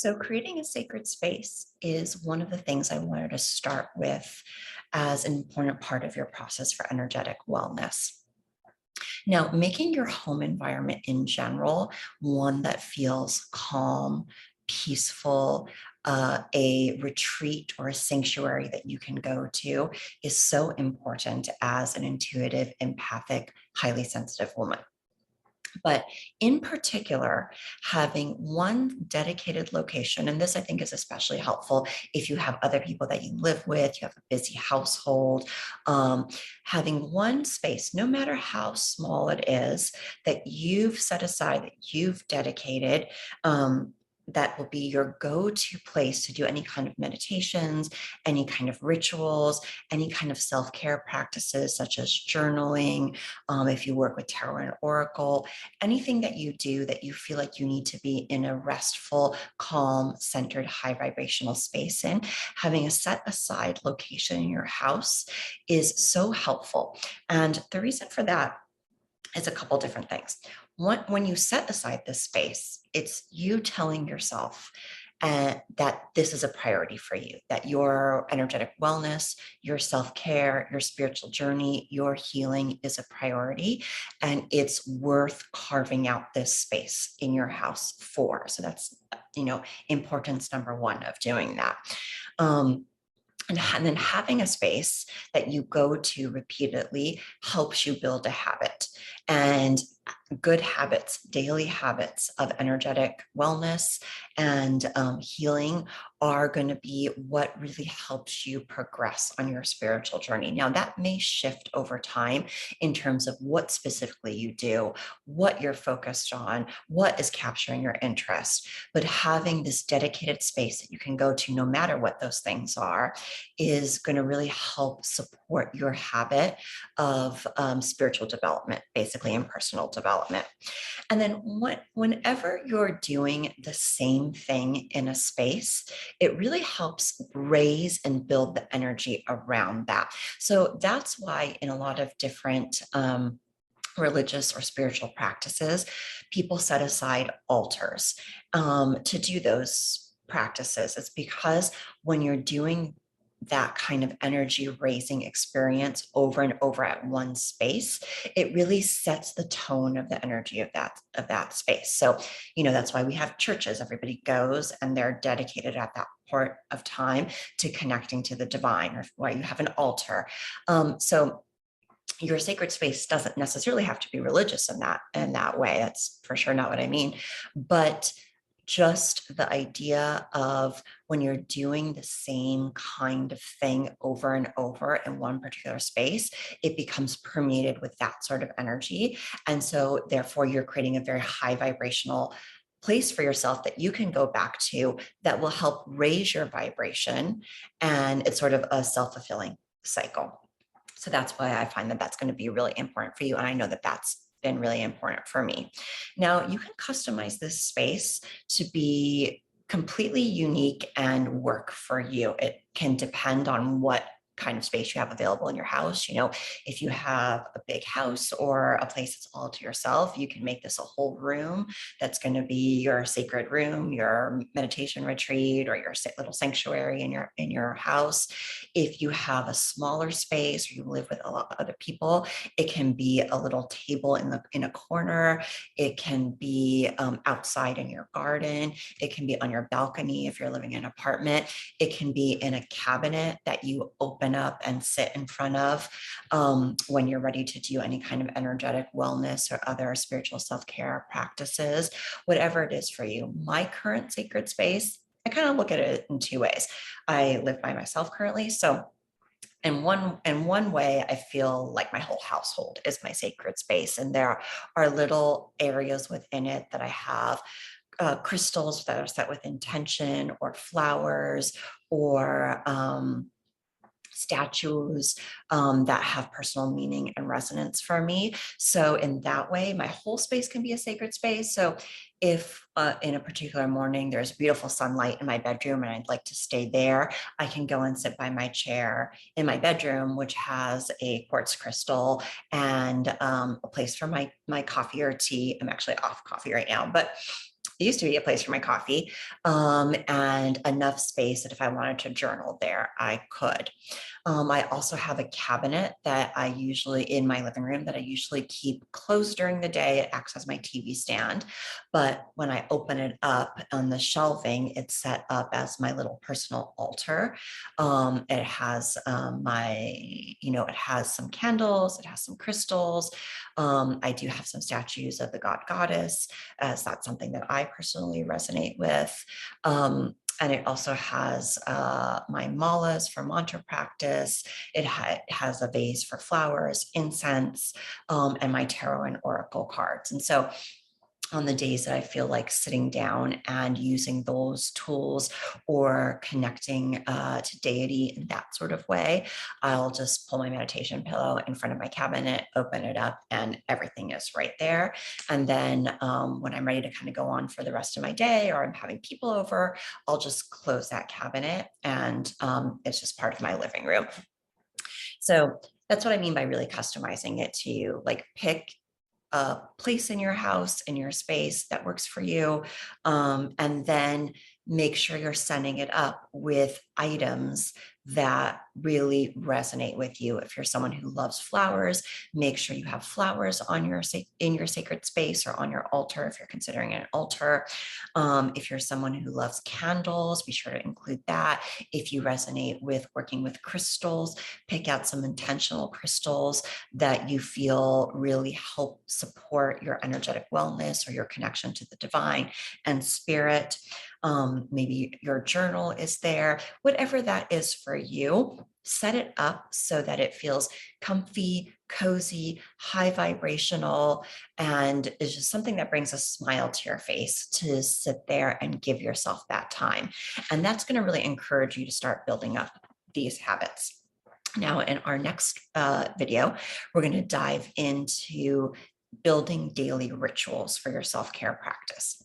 So, creating a sacred space is one of the things I wanted to start with as an important part of your process for energetic wellness. Now, making your home environment in general one that feels calm, peaceful, a retreat or a sanctuary that you can go to is so important as an intuitive, empathic, highly sensitive woman. But in particular, having one dedicated location, and this I think is especially helpful if you have other people that you live with, you have a busy household, um, having one space, no matter how small it is, that you've set aside, that you've dedicated. That will be your go to place to do any kind of meditations, any kind of rituals, any kind of self care practices, such as journaling. If you work with tarot and oracle, anything that you do that you feel like you need to be in a restful, calm, centered, high vibrational space in, having a set aside location in your house is so helpful. And the reason for that is a couple different things. One, when you set aside this space, it's you telling yourself that this is a priority for you, that your energetic wellness, your self care, your spiritual journey, your healing is a priority. And it's worth carving out this space in your house for. So that's, importance number one of doing that. Um, and then having a space that you go to repeatedly helps you build a habit. And good habits, daily habits of energetic wellness and healing are going to be what really helps you progress on your spiritual journey. Now, that may shift over time in terms of what specifically you do, what you're focused on, what is capturing your interest. But having this dedicated space that you can go to, no matter what those things are, is going to really help support your habit of spiritual development, basically, and personal development. And then whenever you're doing the same thing in a space, it really helps raise and build the energy around that. So that's why in a lot of different religious or spiritual practices, people set aside altars to do those practices. It's because when you're doing that kind of energy raising experience over and over at one space, it really sets the tone of the energy of that space. So, that's why we have churches. Everybody goes and they're dedicated at that part of time to connecting to the divine, or why you have an altar. So your sacred space doesn't necessarily have to be religious in that way. That's for sure not what I mean. But just the idea of when you're doing the same kind of thing over and over in one particular space, it becomes permeated with that sort of energy. And so therefore you're creating a very high vibrational place for yourself that you can go back to that will help raise your vibration. And it's sort of a self-fulfilling cycle. So that's why I find that that's going to be really important for you. And I know that that's been really important for me. Now, you can customize this space to be completely unique and work for you. It can depend on what kind of space you have available in your house. If you have a big house or a place that's all to yourself, you can make this a whole room that's going to be your sacred room, your meditation retreat, or your little sanctuary in your house. If you have a smaller space or you live with a lot of other people, it can be a little table in a corner. It can be outside in your garden. It can be on your balcony if you're living in an apartment. It can be in a cabinet that you open up and sit in front of when you're ready to do any kind of energetic wellness or other spiritual self-care practices, whatever it is for you. My current sacred space, I kind of look at it in two ways. I live by myself currently, so in one way, I feel like my whole household is my sacred space, and there are little areas within it that I have crystals that are set with intention, or flowers, or statues that have personal meaning and resonance for me. So in that way, my whole space can be a sacred space. So if in a particular morning there's beautiful sunlight in my bedroom and I'd like to stay there, I can go and sit by my chair in my bedroom, which has a quartz crystal and a place for my coffee or tea. I'm actually off coffee right now, but it used to be a place for my coffee, and enough space that if I wanted to journal there, I could. I also have a cabinet that I usually in my living room that I usually keep closed during the day. It acts as my TV stand. But when I open it up on the shelving, it's set up as my little personal altar. It has it has some candles, it has some crystals. I do have some statues of the god goddess, as that's something that I personally resonate with. And it also has my malas for mantra practice. It has a vase for flowers, incense, and my tarot and oracle cards. And so on the days that I feel like sitting down and using those tools or connecting to deity in that sort of way, I'll just pull my meditation pillow in front of my cabinet, open it up, and everything is right there. And then when I'm ready to kind of go on for the rest of my day or I'm having people over, I'll just close that cabinet and it's just part of my living room. So that's what I mean by really customizing it to you. Like pick a place in your house, in your space that works for you. And then make sure you're setting it up with items that really resonate with you. If you're someone who loves flowers, make sure you have flowers on in your sacred space or on your altar if you're considering an altar. If you're someone who loves candles, be sure to include that. If you resonate with working with crystals, pick out some intentional crystals that you feel really help support your energetic wellness or your connection to the divine and spirit. Maybe your journal is there, whatever that is for you. Set it up so that it feels comfy, cozy, high vibrational, and is just something that brings a smile to your face to sit there and give yourself that time. And that's going to really encourage you to start building up these habits. Now, in our next video, we're going to dive into building daily rituals for your self-care practice.